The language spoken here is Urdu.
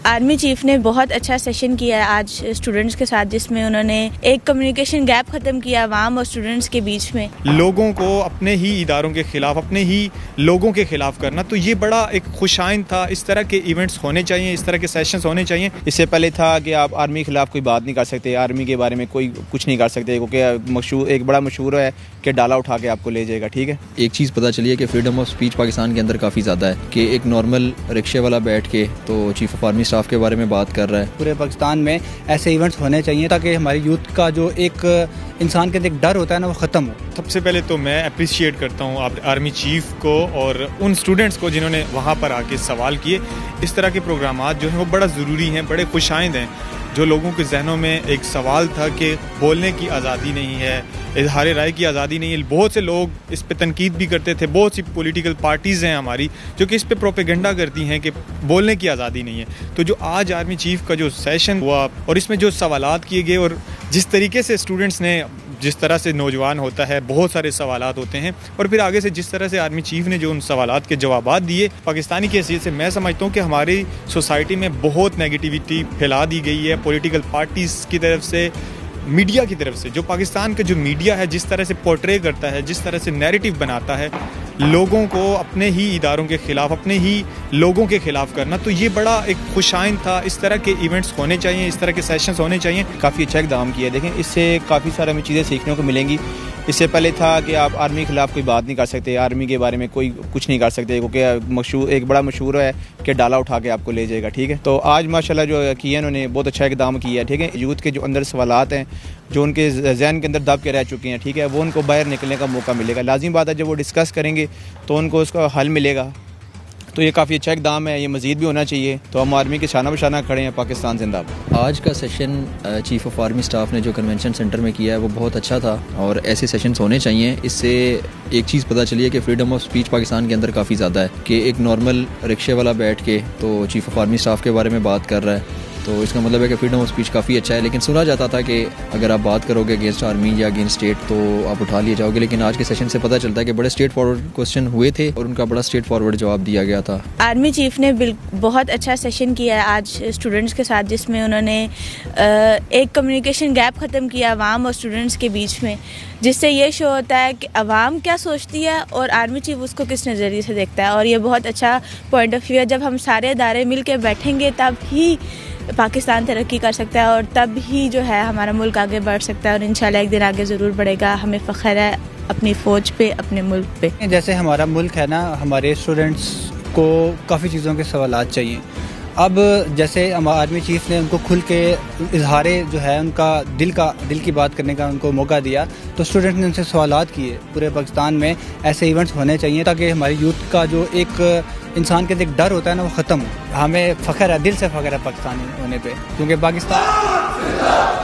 آرمی چیف نے بہت اچھا سیشن کیا ہے آج اسٹوڈنٹس کے ساتھ، جس میں انہوں نے ایک کمیونیکیشن گیپ ختم کیا عوام اور اسٹوڈنٹس کے بیچ میں۔ لوگوں کو اپنے ہی اداروں کے خلاف، اپنے ہی لوگوں کے خلاف کرنا، تو یہ بڑا ایک خوش آئند تھا۔ اس طرح کے ایونٹس ہونے چاہیے، اس طرح کے سیشنز ہونے چاہیے۔ اس سے پہلے تھا کہ آپ آرمی کے خلاف کوئی بات نہیں کر سکتے، آرمی کے بارے میں کوئی کچھ نہیں کر سکتے، کیونکہ ایک بڑا مشہور ہے کہ ڈالا اٹھا کے آپ کو لے جائے گا، ٹھیک ہے۔ ایک چیز پتہ چلی ہے کہ فریڈم آف سپیچ پاکستان کے اندر کافی زیادہ ہے، کہ ایک نارمل رکشے والا بیٹھ کے تو چیف آف آرمی اسٹاف کے بارے میں بات کر رہا ہے۔ پورے پاکستان میں ایسے ایونٹس ہونے چاہیے تاکہ ہماری یوتھ کا جو ایک انسان کے اندر ایک ڈر ہوتا ہے نا، وہ ختم ہو۔ سب سے پہلے تو میں اپریشیٹ کرتا ہوں آرمی چیف کو اور ان اسٹوڈنٹس کو جنہوں نے وہاں پر آ کے سوال کیے۔ اس طرح کے پروگرامات جو ہیں وہ بڑا ضروری ہیں، بڑے خوش آئند ہیں۔ جو لوگوں کے ذہنوں میں ایک سوال تھا کہ بولنے کی آزادی نہیں ہے، اظہار رائے کی آزادی نہیں ہے، بہت سے لوگ اس پہ تنقید بھی کرتے تھے۔ بہت سی پولیٹیکل پارٹیز ہیں ہماری جو کہ اس پہ پروپیگنڈا کرتی ہیں کہ بولنے کی آزادی نہیں ہے۔ تو جو آج آرمی چیف کا جو سیشن ہوا اور اس میں جو سوالات کیے گئے اور جس طریقے سے اسٹوڈنٹس نے، جس طرح سے نوجوان ہوتا ہے، بہت سارے سوالات ہوتے ہیں، اور پھر آگے سے جس طرح سے آرمی چیف نے جو ان سوالات کے جوابات دیے، پاکستانی کی حیثیت سے میں سمجھتا ہوں کہ ہماری سوسائٹی میں بہت نیگیٹیوٹی پھیلا دی گئی ہے پولیٹیکل پارٹیز کی طرف سے، میڈیا کی طرف سے۔ جو پاکستان کا جو میڈیا ہے، جس طرح سے پورٹرے کرتا ہے، جس طرح سے نیریٹو بناتا ہے لوگوں کو اپنے ہی اداروں کے خلاف، اپنے ہی لوگوں کے خلاف کرنا، تو یہ بڑا ایک خوش آئند تھا۔ اس طرح کے ایونٹس ہونے چاہیے، اس طرح کے سیشنز ہونے چاہیے۔ کافی اچھا اقدام کیا ہے، دیکھیں اس سے کافی سارے ہمیں چیزیں سیکھنے کو ملیں گی۔ اس سے پہلے تھا کہ آپ آرمی کے خلاف کوئی بات نہیں کر سکتے، آرمی کے بارے میں کوئی کچھ نہیں کر سکتے، کیونکہ ایک بڑا مشہور ہے کہ ڈالا اٹھا کے آپ کو لے جائے گا، ٹھیک ہے۔ تو آج ماشاءاللہ جو کیا انہوں نے بہت اچھا اقدام کیا ہے، ٹھیک ہے۔ یوتھ کے جو اندر سوالات ہیں، جو ان کے ذہن کے اندر دب کے رہ چکے ہیں، ٹھیک ہے، وہ ان کو باہر نکلنے کا موقع ملے گا۔ لازمی بات ہے جب وہ ڈسکس کریں گے تو ان کو اس کا حل ملے گا۔ تو یہ کافی اچھا اقدام ہے، یہ مزید بھی ہونا چاہیے۔ تو ہم آرمی کے شانہ بشانہ کھڑے ہیں، پاکستان زندہ باد۔ آج کا session chief of army staff نے جو کنونشن سینٹر میں کیا ہے وہ بہت اچھا تھا، اور ایسے سیشنز ہونے چاہیے۔ اس سے ایک چیز پتہ چلی ہے کہ فریڈم آف سپیچ پاکستان کے اندر کافی زیادہ ہے، کہ ایک نارمل رکشے والا بیٹھ کے تو چیف آف آرمی اسٹاف کے بارے میں بات کر رہا ہے، تو اس کا مطلب ہے کہ فریڈم آف سپیچ کافی اچھا ہے۔ لیکن سنا جاتا تھا کہ اگر آپ بات کرو گے اگینسٹ آرمی یا اگینسٹ اسٹیٹ تو آپ اٹھا لیے جاؤ گے، لیکن آج کے سیشن سے پتہ چلتا ہے کہ بڑے اسٹریٹ فارورڈ کوسچن ہوئے تھے اور ان کا بڑا اسٹریٹ فارورڈ جواب دیا گیا تھا۔ آرمی چیف نے بہت اچھا سیشن کیا ہے آج اسٹوڈنٹس کے ساتھ، جس میں انہوں نے ایک کمیونیکیشن گیپ ختم کیا عوام اور اسٹوڈنٹس کے بیچ میں، جس سے یہ شو ہوتا ہے کہ عوام کیا سوچتی ہے اور آرمی چیف اس کو کس نظریے سے دیکھتا ہے۔ اور یہ بہت اچھا پوائنٹ آف ویو ہے۔ جب ہم سارے ادارے مل کے بیٹھیں گے تب ہی پاکستان ترقی کر سکتا ہے، اور تب ہی جو ہے ہمارا ملک آگے بڑھ سکتا ہے، اور انشاءاللہ ایک دن آگے ضرور بڑھے گا۔ ہمیں فخر ہے اپنی فوج پہ، اپنے ملک پہ۔ جیسے ہمارا ملک ہے نا، ہمارے اسٹوڈنٹس کو کافی چیزوں کے سوالات چاہیے۔ اب جیسے آرمی چیف نے ان کو کھل کے اظہار جو ہے ان کا دل کی بات کرنے کا ان کو موقع دیا، تو اسٹوڈنٹ نے ان سے سوالات کیے۔ پورے پاکستان میں ایسے ایونٹس ہونے چاہیے تاکہ ہماری یوتھ کا جو ایک انسان کے اندر ایک ڈر ہوتا ہے نا، وہ ختم ہو۔ ہمیں فخر ہے، دل سے فخر ہے پاکستانی ہونے پہ، کیونکہ پاکستان